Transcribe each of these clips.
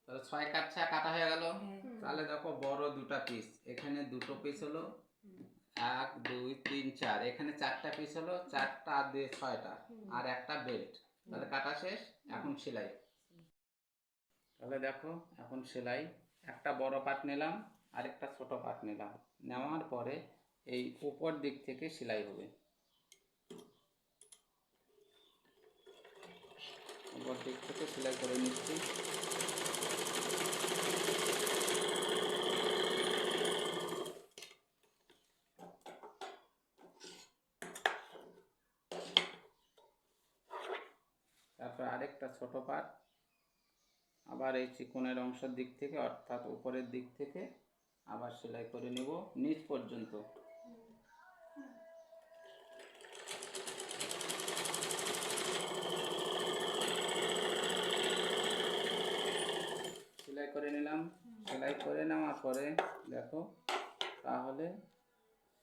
তাহলে 6 কাটছা কাটা হয়ে গেল। তাহলে দেখো বড় দুটো পিস, এখানে দুটো পিস হলো 1 2 3 4, এখানে 4টা পিস হলো, 4টা আর 2 6টা, আর একটা বেল্ট। তাহলে কাটা শেষ, এখন সেলাই। তাহলে দেখো এখন সেলাই, একটা বড় পার্ট নিলাম আর একটা ছোট পার্ট নিলাম, নেওয়ার পরে এই উপর দিক থেকে সেলাই হবে। উপর দিক থেকে সেলাই করে নিচ্ছি। তারপর আরেকটা ছোট পার্ট আবার এই চিকনের অংশের দিক থেকে, অর্থাৎ উপরের দিক থেকে আবার সেলাই করে নেব নিচ পর্যন্ত। সেলাই করে নিলাম। সেলাই করে নেওয়ার পরে দেখো, তাহলে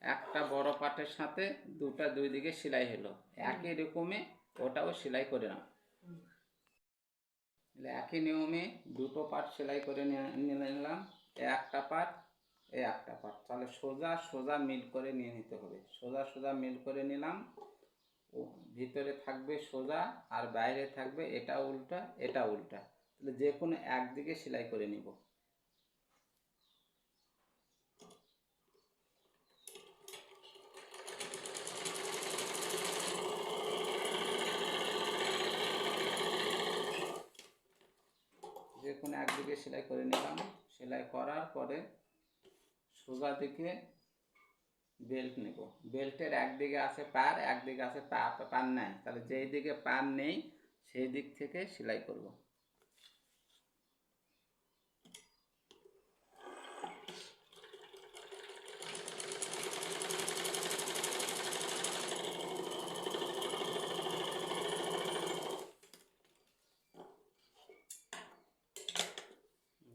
একটা বড় পার্টের সাথে দুটা দুই দিকে সেলাই হলো, একই রকমে ওটাও সেলাই করে নাও। একই নিয়মে দুটো পার্ট সেলাই করে নিলাম, একটা পার্ট একটা পার্ট। তাহলে সোজা সোজা মিল করে নিয়ে নিতে হবে। সোজা সোজা মিল করে নিলাম, ভিতরে থাকবে সোজা আর বাইরে থাকবে এটা উল্টা এটা উল্টা। তাহলে যে কোনো একদিকে সেলাই করে নিব। যে কোনো একদিকে সেলাই করে নিলাম। সেলাই করার পরে সোজা দিকে বেল্ট নেব। বেল্টের একদিকে আছে পার, একদিকে আছে পার নাই, তাহলে যেই দিকে পার নেই সেই দিক থেকে সেলাই করব।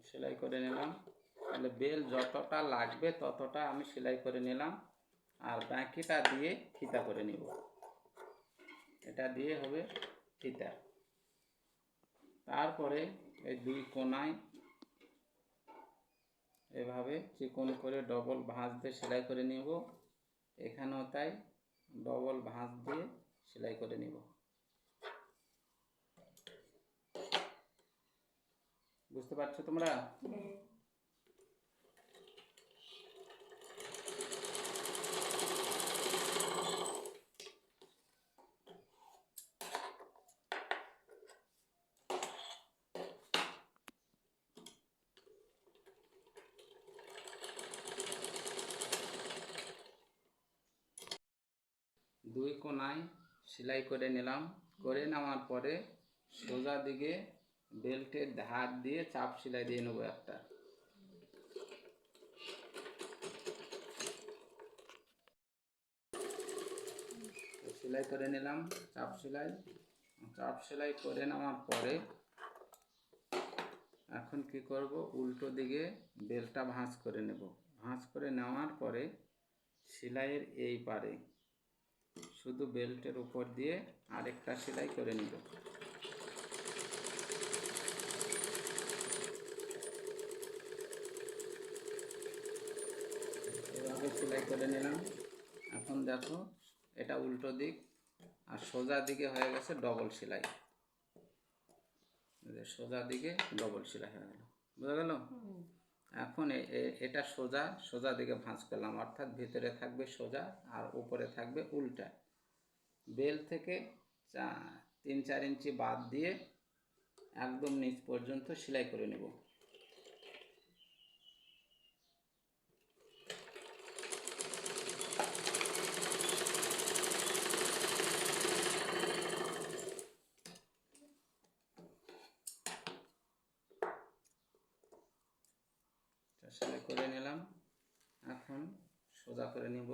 সেলাই করে নিলাম। তাহলে বেল যতটা লাগবে ততটা আমি সেলাই করে নিলাম, আর বাকিটা দিয়ে ফিতা করে নিব। এটা দিয়ে হবে ফিতা। তারপরে এই দুই কোনায় এভাবে চিকন করে ডবল ভাঁজ দিয়ে সেলাই করে নিব। এখানেও তাই ডবল ভাঁজ দিয়ে সেলাই করে নিব। বুঝতে পারছো তোমরা? 2 কোনায় সেলাই করে নিলাম। করে নেওয়ার পরে সোজা দিকে বেল্টের ধার দিয়ে চাপ সেলাই দিয়ে নেবো একটা। সেলাই করে নিলাম চাপ সেলাই। চাপ সেলাই করে নেওয়ার পরে এখন কি করব, উল্টো দিকে বেলটা ভাঁজ করে নেব। ভাঁজ করে নেওয়ার পরে সেলাইয়ের এই পারে শুধু বেল্টের উপর দিয়ে আরেকটা সেলাই করে নিব। এভাবে সেলাই করে নিলাম। এখন দেখো এটা উল্টো দিক, আর সোজা দিকে হয়ে গেছে ডবল সেলাই। সোজা দিকে ডবল সেলাই হয়ে গেল, বোঝা গেল? এখন এটা সোজা সোজা দিকে ভাঁজ করলাম, অর্থাৎ ভিতরে থাকবে সোজা আর উপরে থাকবে উল্টা। বেল থেকে 3-4 ইঞ্চি বাদ দিয়ে একদম নিচ পর্যন্ত সেলাই করে নেব। সেলাই করে নিলাম। এখন সোজা করে নেব।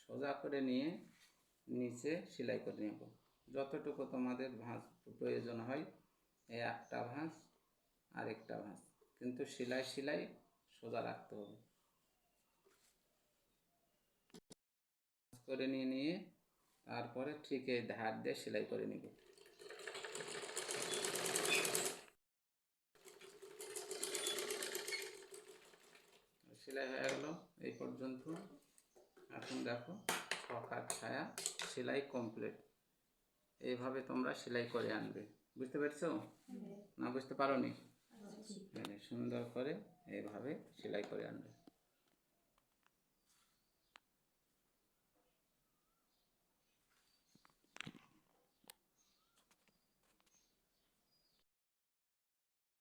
সোজা করে নিয়ে নিচে সেলাই করে নেব যতটুকু তোমাদের ভাঁজ প্রয়োজন হয়। এই একটা ভাঁজ আর একটা ভাঁজ, কিন্তু সেলাই সোজা রাখতে হবে। করে নিয়ে তারপরে ঠিক এই ধার দিয়ে সেলাই করে নেব। সেলাই হয়ে গেল এই পর্যন্ত। এখন দেখো ছকার ছায়া সেলাই কমপ্লিট। এইভাবে তোমরা সেলাই করে আনবে। বুঝতে পেরেছো না বুঝতে পারোনি? সুন্দর করে এইভাবে সেলাই করে আনবে।